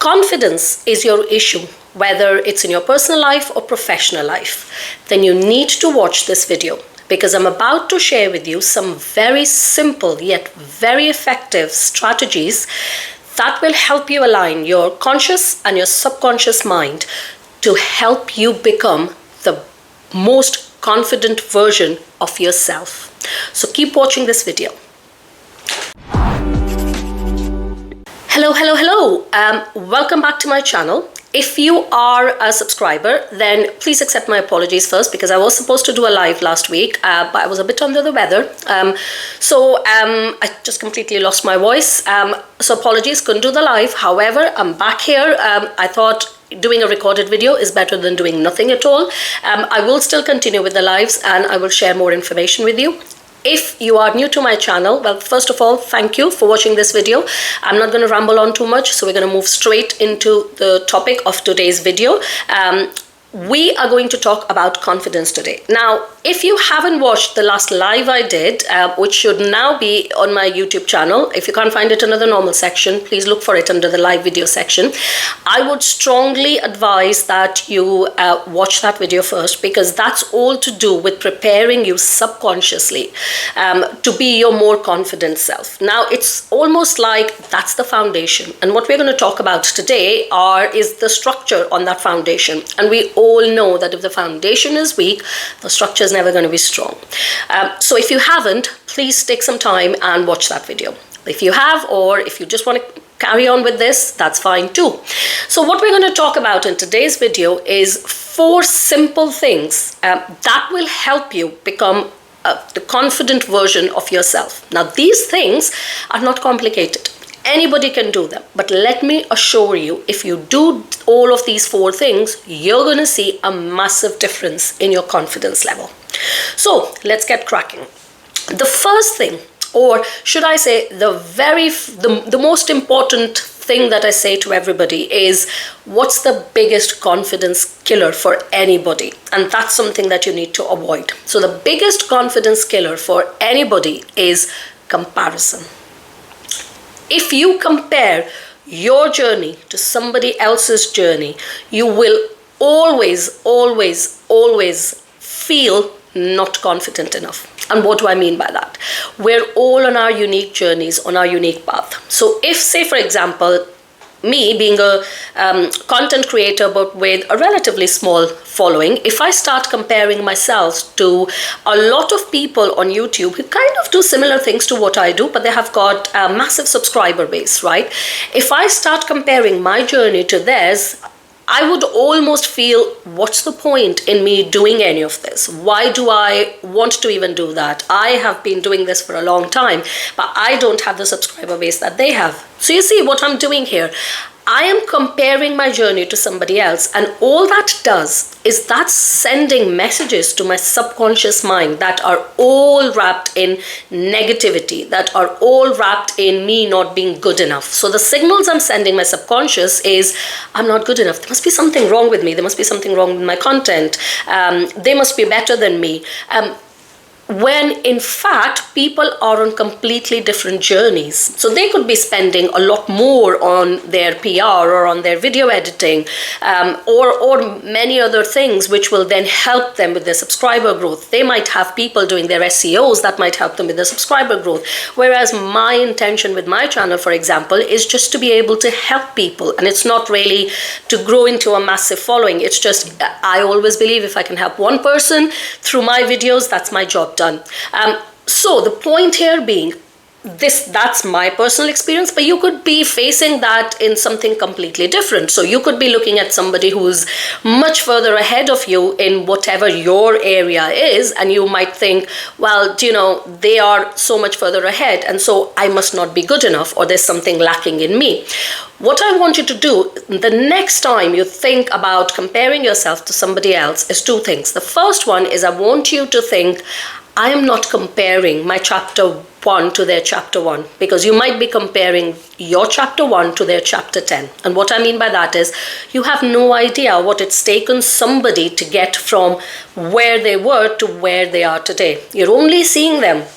confidence is your issue, whether it's in your personal life or professional life, then you need to watch this video, because I'm about to share with you some very simple yet very effective strategies that will help you align your conscious and your subconscious mind to help you become the most confident version of yourself. So keep watching this video. Hello. Welcome back to my channel. If you are a subscriber, then please accept my apologies first, because I was supposed to do a live last week, but I was a bit under the weather. I just completely lost my voice. So apologies, couldn't do the live. However, I'm back here. I thought doing a recorded video is better than doing nothing at all. I will still continue with the lives and I will share more information with you. If you are new to my channel, well, first of all, thank you for watching this video. I'm not going to ramble on too much, so we're going to move straight into the topic of today's video. We are going to talk about confidence today. Now, if you haven't watched the last live I did, which should now be on my YouTube channel, if you can't find it under the normal section, please look for it under the live video section. I would strongly advise that you watch that video first, because that's all to do with preparing you subconsciously to be your more confident self. Now, it's almost like that's the foundation. And what we're going to talk about today is the structure on that foundation. And we all know that if the foundation is weak, the structure is never going to be strong. So if you haven't, please take some time and watch that video. If you have, or if you just want to carry on with this, that's fine too. So what we're going to talk about in today's video is 4 simple things that will help you become the confident version of yourself. Now, these things are not complicated. Anybody can do them, but let me assure you, if you do all of these 4 things, you're going to see a massive difference in your confidence level. So let's get cracking. The first thing, or should I say the most important thing that I say to everybody is, what's the biggest confidence killer for anybody? And that's something that you need to avoid. So the biggest confidence killer for anybody is comparison. If you compare your journey to somebody else's journey, you will always feel not confident enough. And what do I mean by that? We're all on our unique journeys, on our unique path. So if, say for example, me being a content creator but with a relatively small following, if I start comparing myself to a lot of people on YouTube who kind of do similar things to what I do, but they have got a massive subscriber base, right? If I start comparing my journey to theirs, I would almost feel, what's the point in me doing any of this? Why do I want to even do that? I have been doing this for a long time, but I don't have the subscriber base that they have. So you see what I'm doing here. I am comparing my journey to somebody else, and all that does is that's sending messages to my subconscious mind that are all wrapped in negativity, that are all wrapped in me not being good enough. So the signals I'm sending my subconscious is, I'm not good enough. There must be something wrong with me. There must be something wrong with my content. They must be better than me. When in fact people are on completely different journeys. So they could be spending a lot more on their PR or on their video editing or many other things which will then help them with their subscriber growth. They might have people doing their SEOs that might help them with their subscriber growth. Whereas my intention with my channel, for example, is just to be able to help people, and it's not really to grow into a massive following. It's just, I always believe if I can help one person through my videos, that's my job done. So the point here being, that's my personal experience, but you could be facing that in something completely different. So you could be looking at somebody who's much further ahead of you in whatever your area is, and you might think, well, you know, they are so much further ahead, and so I must not be good enough, or there's something lacking in me. What I want you to do the next time you think about comparing yourself to somebody else is 2 things. The first one is, I want you to think, I am not comparing my chapter 1 to their chapter 1, because you might be comparing your chapter 1 to their chapter 10. And what I mean by that is, you have no idea what it's taken somebody to get from where they were to where they are today. You're only seeing them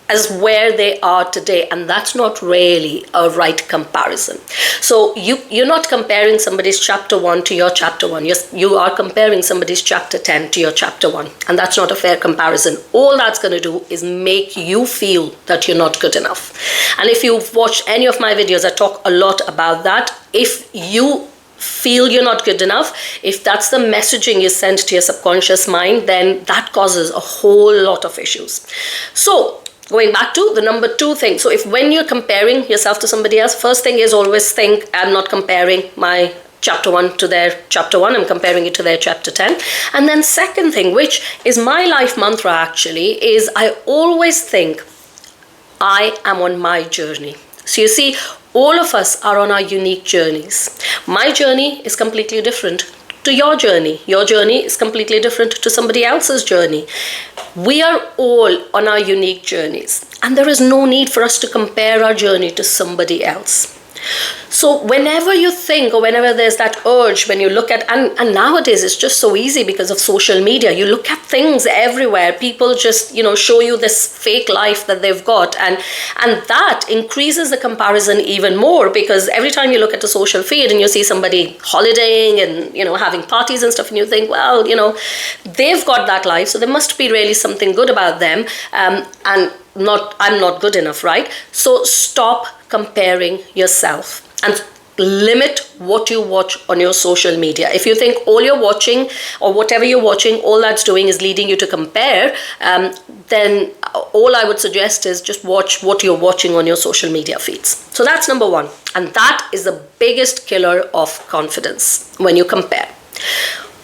as where they are today, and that's not really a right comparison. So you're not comparing somebody's chapter 1 to your chapter 1. You are comparing somebody's chapter 10 to your chapter 1, and that's not a fair comparison. All that's going to do is make you feel that you're not good enough. And if you've watched any of my videos, I talk a lot about that. If you feel you're not good enough, if that's the messaging you send to your subconscious mind, then that causes a whole lot of issues. So going back to the number 2 thing. So if when you're comparing yourself to somebody else, first thing is always think, I'm not comparing my chapter 1 to their chapter 1, I'm comparing it to their chapter 10. And then second thing, which is my life mantra actually, is I always think I am on my journey. So you see, all of us are on our unique journeys. My journey is completely different to your journey. Your journey is completely different to somebody else's journey. We are all on our unique journeys, and there is no need for us to compare our journey to somebody else. So whenever you think, or whenever there's that urge, when you look at, and nowadays it's just so easy because of social media, you look at things everywhere, people just, show you this fake life that they've got, and that increases the comparison even more, because every time you look at a social feed and you see somebody holidaying and, having parties and stuff, and you think, well, they've got that life, so there must be really something good about them, and I'm not good enough, right? So stop comparing yourself and limit what you watch on your social media. If you think all you're watching, or whatever you're watching, all that's doing is leading you to compare, then all I would suggest is just watch what you're watching on your social media feeds. So that's number 1. And that is the biggest killer of confidence, when you compare.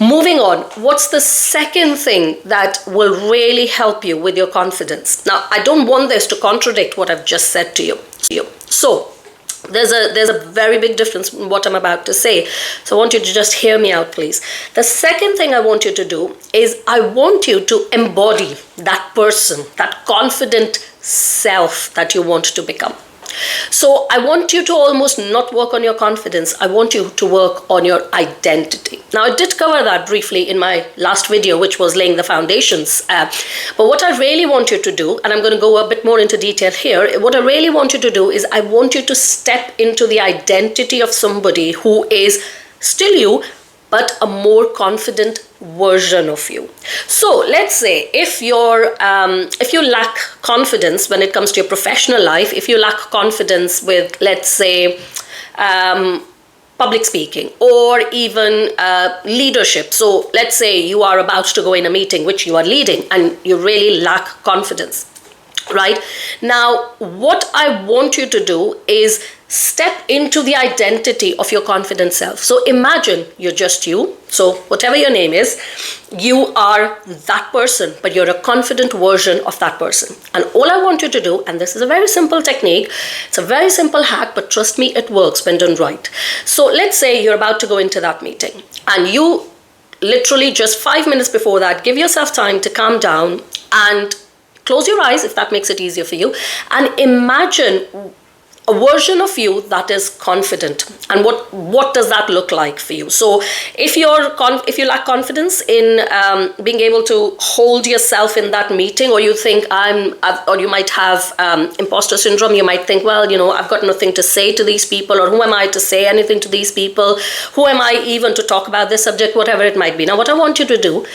Moving on, what's the second thing that will really help you with your confidence? Now, I don't want this to contradict what I've just said to you. So, there's a very big difference in what I'm about to say. So I want you to just hear me out, please. The second thing I want you to do is I want you to embody that person, that confident self that you want to become. So I want you to almost not work on your confidence. I want you to work on your identity. Now, I did cover that briefly in my last video, which was laying the foundations. But what I really want you to do, and I'm going to go a bit more into detail here, what I really want you to do is I want you to step into the identity of somebody who is still you, but a more confident version of you. So let's say if you lack confidence when it comes to your professional life, if you lack confidence with, let's say, public speaking, or even leadership. So let's say you are about to go in a meeting which you are leading and you really lack confidence. Right? Now, what I want you to do is step into the identity of your confident self. So imagine you're just you. So whatever your name is, you are that person, but you're a confident version of that person. And all I want you to do, and this is a very simple technique, it's a very simple hack, but trust me, it works when done right. So let's say you're about to go into that meeting, and you literally just 5 minutes before that, give yourself time to calm down and close your eyes, if that makes it easier for you, and imagine a version of you that is confident. And what does that look like for you? So if you lack confidence in being able to hold yourself in that meeting, or you think or you might have imposter syndrome, you might think, well, I've got nothing to say to these people, or who am I to say anything to these people? Who am I even to talk about this subject, whatever it might be. Now, what I want you to do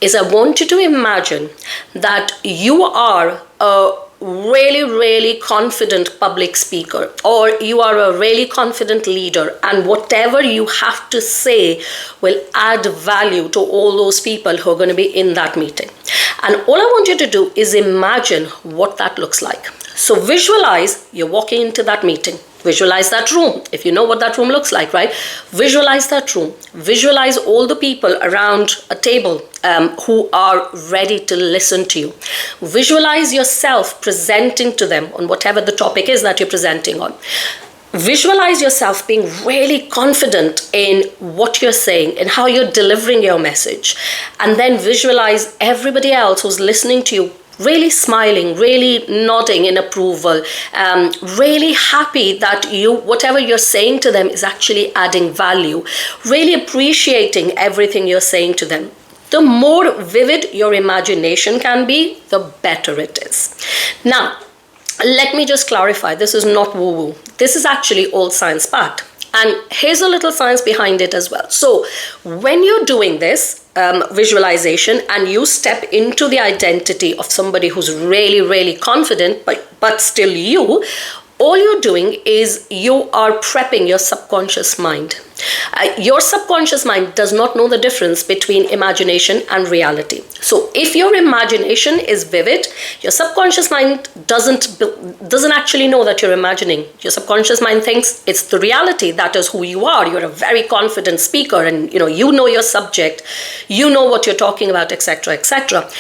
is I want you to imagine that you are a really, really confident public speaker, or you are a really confident leader, and whatever you have to say will add value to all those people who are going to be in that meeting. And all I want you to do is imagine what that looks like. So visualize you're walking into that meeting. Visualize that room, if you know what that room looks like, right? Visualize that room. Visualize all the people around a table who are ready to listen to you. Visualize yourself presenting to them on whatever the topic is that you're presenting on. Visualize yourself being really confident in what you're saying and how you're delivering your message. And then visualize everybody else who's listening to you really smiling, really nodding in approval, really happy that whatever you're saying to them is actually adding value, really appreciating everything you're saying to them. The more vivid your imagination can be, the better it is. Now, let me just clarify, this is not woo-woo. This is actually all science-backed. And here's a little science behind it as well. So when you're doing this visualization and you step into the identity of somebody who's really, really confident, but still you, all you're doing is you are prepping your subconscious mind. Your subconscious mind does not know the difference between imagination and reality. So if your imagination is vivid, your subconscious mind doesn't actually know that you're imagining. Your subconscious mind thinks it's the reality. That is who you are. You're a very confident speaker, and you know your subject, you know what you're talking about, etc., etc.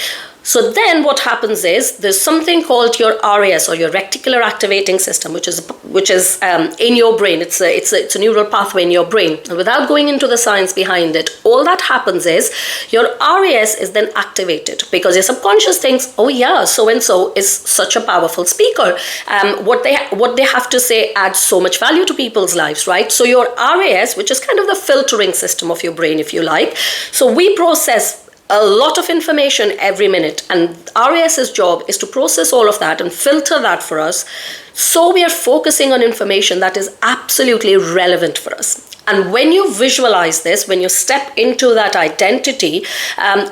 So then what happens is there's something called your RAS, or your reticular activating system, which is in your brain. It's a neural pathway in your brain. And without going into the science behind it, all that happens is your RAS is then activated because your subconscious thinks, oh yeah, so and so is such a powerful speaker. What they have to say adds so much value to people's lives, right? So your RAS, which is kind of the filtering system of your brain, if you like. So we process a lot of information every minute, and RAS's job is to process all of that and filter that for us, so we are focusing on information that is absolutely relevant for us. And when you visualize this, when you step into that identity,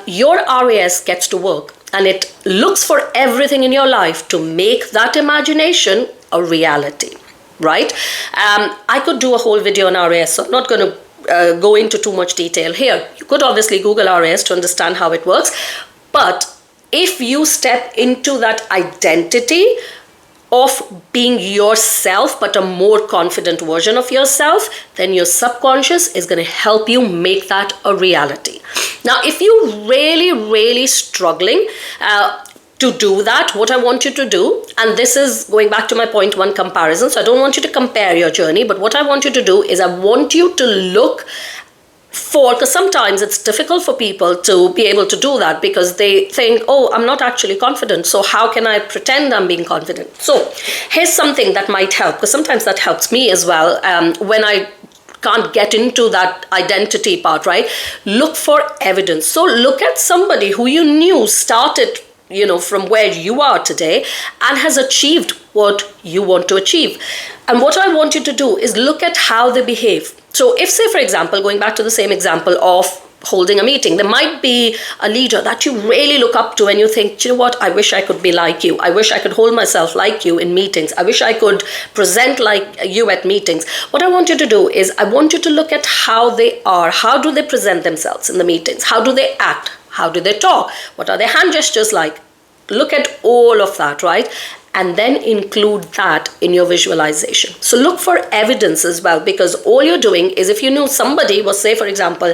your RAS gets to work, and it looks for everything in your life to make that imagination a reality, right? I could do a whole video on RAS, so I'm not going to go into too much detail here. You could obviously Google RAS to understand how it works, but if you step into that identity of being yourself, but a more confident version of yourself, then your subconscious is going to help you make that a reality. Now, if you're really, really struggling to do that, what I want you to do, and this is going back to my point one comparison, so I don't want you to compare your journey, but what I want you to do is I want you to look for, because sometimes it's difficult for people to be able to do that because they think, oh, I'm not actually confident, so how can I pretend I'm being confident? So here's something that might help, because sometimes that helps me as well when I can't get into that identity part, right? Look for evidence. So look at somebody who you knew started from where you are today and has achieved what you want to achieve. And what I want you to do is look at how they behave. So if, say, for example, going back to the same example of holding a meeting, there might be a leader that you really look up to and you think, you know what, I wish I could be like you. I wish I could hold myself like you in meetings. I wish I could present like you at meetings. What I want you to do is I want you to look at how they are. How do they present themselves in the meetings? How do they act? How do they talk? What are their hand gestures like? Look at all of that, right? And then include that in your visualization. So look for evidence as well, because all you're doing is, if you knew somebody was, say, for example,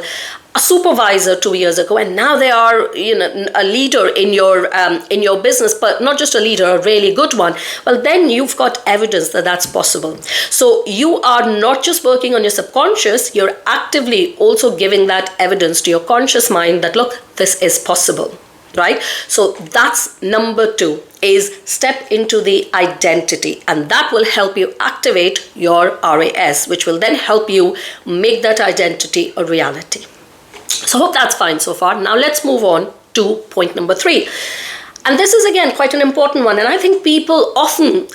a supervisor 2 years ago, and now they are a leader in your business, but not just a leader, a really good one, well, then you've got evidence that that's possible. So you are not just working on your subconscious, you're actively also giving that evidence to your conscious mind that, look, this is possible. Right? So that's number 2, is step into the identity, and that will help you activate your RAS, which will then help you make that identity a reality. So I hope that's fine so far. Now let's move on to point number 3. And this is again quite an important one, and I think people often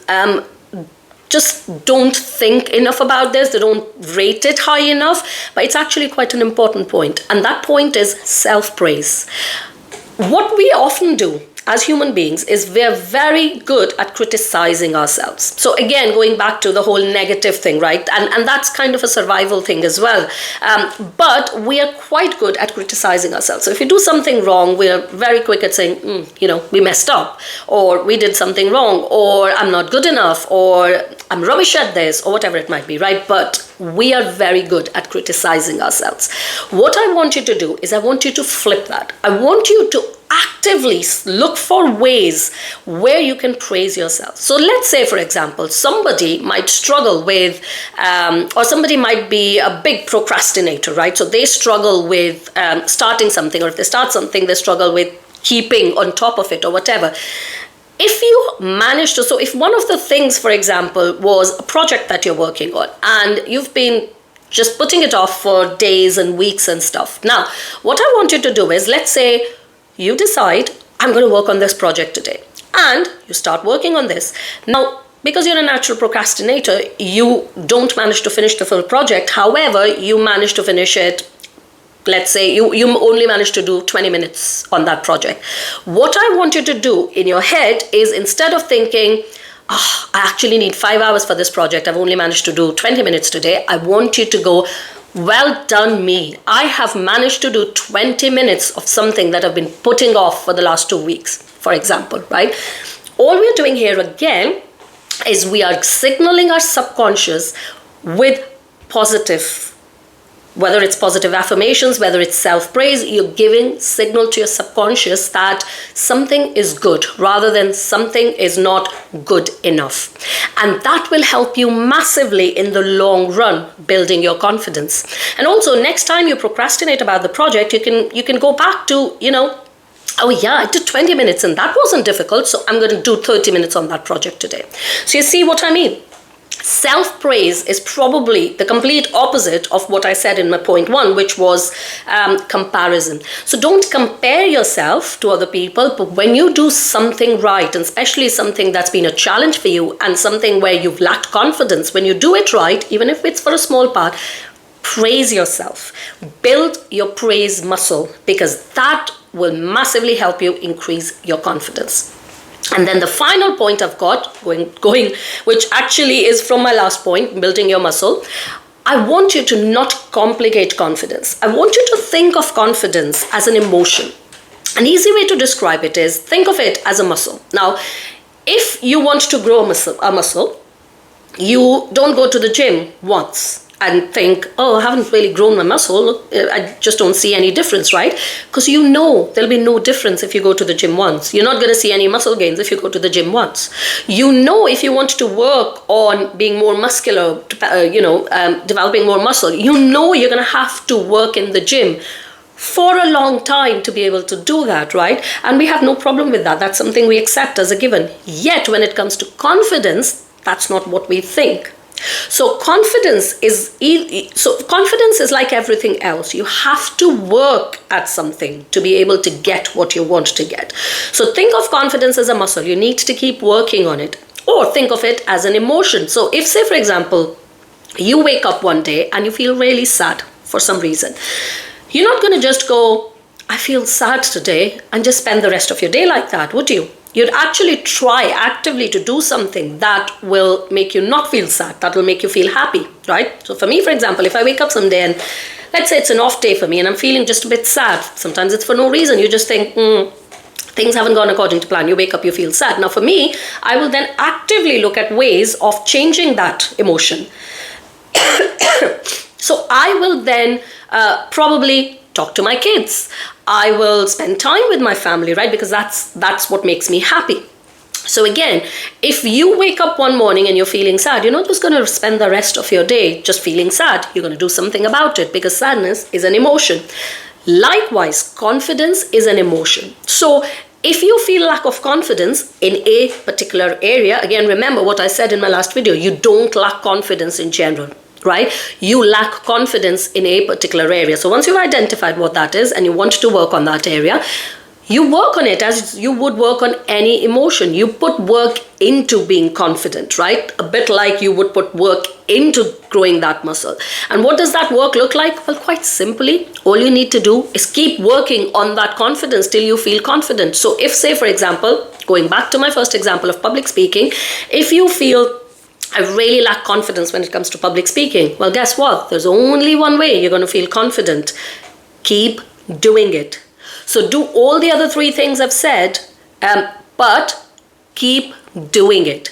just don't think enough about this. They don't rate it high enough, but it's actually quite an important point. And that point is self-praise. What we often do as human beings is we're very good at criticizing ourselves. So again, going back to the whole negative thing, right? And that's kind of a survival thing as well. But we are quite good at criticizing ourselves. So if you do something wrong, we're very quick at saying, we messed up, or we did something wrong, or I'm not good enough, or I'm rubbish at this, or whatever it might be, right? But we are very good at criticizing ourselves. What I want you to do is I want you to flip that. I want you to actively look for ways where you can praise yourself. So let's say, for example, somebody might struggle with, or somebody might be a big procrastinator, right? So they struggle with starting something, or if they start something, they struggle with keeping on top of it or whatever. If you manage to, so if one of the things, for example, was a project that you're working on and you've been just putting it off for days and weeks and stuff. Now, what I want you to do is, let's say you decide, I'm going to work on this project today. And you start working on this. Now, because you're a natural procrastinator, you don't manage to finish the full project. However, you manage to finish it. Let's say you only manage to do 20 minutes on that project. What I want you to do in your head is, instead of thinking, I actually need 5 hours for this project, I've only managed to do 20 minutes today, I want you to go, well done me. I have managed to do 20 minutes of something that I've been putting off for the last 2 weeks, for example, right? All we're doing here again is we are signaling our subconscious with positive, whether it's positive affirmations, whether it's self-praise, you're giving signal to your subconscious that something is good rather than something is not good enough. And that will help you massively in the long run, building your confidence. And also, next time you procrastinate about the project, you can go back to, oh yeah, I did 20 minutes and that wasn't difficult, so I'm going to do 30 minutes on that project today. So you see what I mean? Self-praise is probably the complete opposite of what I said in my point 1, which was comparison. So don't compare yourself to other people, but when you do something right, and especially something that's been a challenge for you and something where you've lacked confidence, when you do it right, even if it's for a small part, praise yourself. Build your praise muscle, because that will massively help you increase your confidence. And then the final point I've got going, which actually is from my last point, building your muscle. I want you to not complicate confidence. I want you to think of confidence as an emotion. An easy way to describe it is, think of it as a muscle. Now, if you want to grow a muscle, you don't go to the gym once and think, I haven't really grown my muscle, I just don't see any difference, right? Because you know there'll be no difference if you go to the gym once. You're not going to see any muscle gains if you go to the gym once. You know, if you want to work on being more muscular, developing more muscle, you know you're going to have to work in the gym for a long time to be able to do that, right? And we have no problem with that. That's something we accept as a given. Yet, when it comes to confidence, that's not what we think. So confidence is like everything else. You have to work at something to be able to get what you want to get. So think of confidence as a muscle. You need to keep working on it. Or think of it as an emotion. So if, say, for example, you wake up one day and you feel really sad for some reason, you're not going to just go, I feel sad today, and just spend the rest of your day like that, would you? You'd actually try actively to do something that will make you not feel sad, that will make you feel happy, right? So for me, for example, if I wake up someday and let's say it's an off day for me and I'm feeling just a bit sad, sometimes it's for no reason, you just think, things haven't gone according to plan, you wake up, you feel sad. Now for me, I will then actively look at ways of changing that emotion. So I will then probably talk to my kids. I will spend time with my family, right? Because that's what makes me happy. So again, if you wake up one morning and you're feeling sad, you're not just going to spend the rest of your day just feeling sad. You're going to do something about it, because sadness is an emotion. Likewise, confidence is an emotion. So if you feel lack of confidence in a particular area, again, remember what I said in my last video, you don't lack confidence in general, right? You lack confidence in a particular area. So once you've identified what that is and you want to work on that area, you work on it as you would work on any emotion. You put work into being confident, right? A bit like you would put work into growing that muscle. And what does that work look like? Well, quite simply, all you need to do is keep working on that confidence till you feel confident. So if, say, for example, going back to my first example of public speaking, if you feel I really lack confidence when it comes to public speaking, well, guess what? There's only one way you're going to feel confident. Keep doing it. So do all the other 3 things I've said, but keep doing it.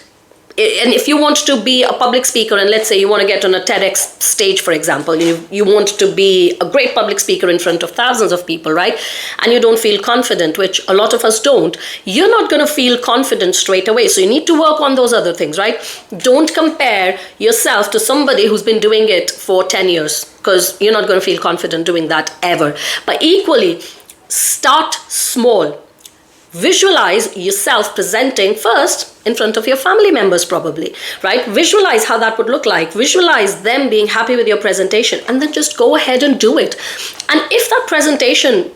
And if you want to be a public speaker, and let's say you want to get on a TEDx stage, for example, you want to be a great public speaker in front of thousands of people, right? And you don't feel confident, which a lot of us don't. You're not going to feel confident straight away. So you need to work on those other things, right? Don't compare yourself to somebody who's been doing it for 10 years, because you're not going to feel confident doing that ever. But equally, start small. Visualize yourself presenting first in front of your family members, probably, right? Visualize how that would look like. Visualize them being happy with your presentation, and then just go ahead and do it. And if that presentation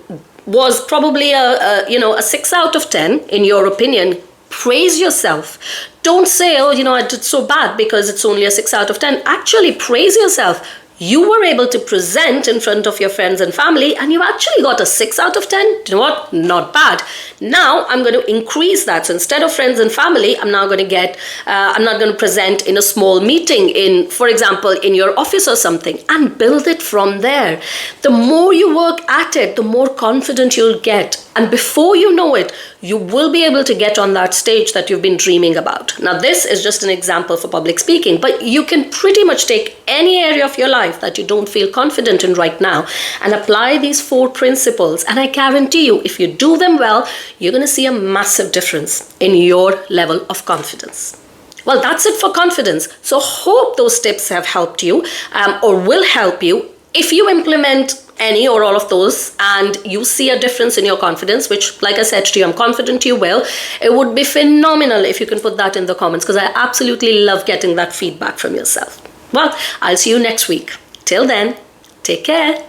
was probably a 6 out of 10 in your opinion, praise yourself. Don't say, oh, I did so bad because it's only a 6 out of 10. Actually, praise yourself. You were able to present in front of your friends and family, and you actually got a 6 out of 10. You know what? Not bad. Now I'm going to increase that. So instead of friends and family, I'm now going to I'm not going to present in a small meeting, for example, in your office or something, and build it from there. The more you work at it, the more confident you'll get. And before you know it, you will be able to get on that stage that you've been dreaming about. Now, this is just an example for public speaking, but you can pretty much take any area of your life that you don't feel confident in right now and apply these 4 principles. And I guarantee you, if you do them well, you're going to see a massive difference in your level of confidence. Well, that's it for confidence. So hope those tips have helped you or will help you. If you implement any or all of those and you see a difference in your confidence, which, like I said to you, I'm confident you will, it would be phenomenal if you can put that in the comments, because I absolutely love getting that feedback from yourself. Well, I'll see you next week. Till then, take care.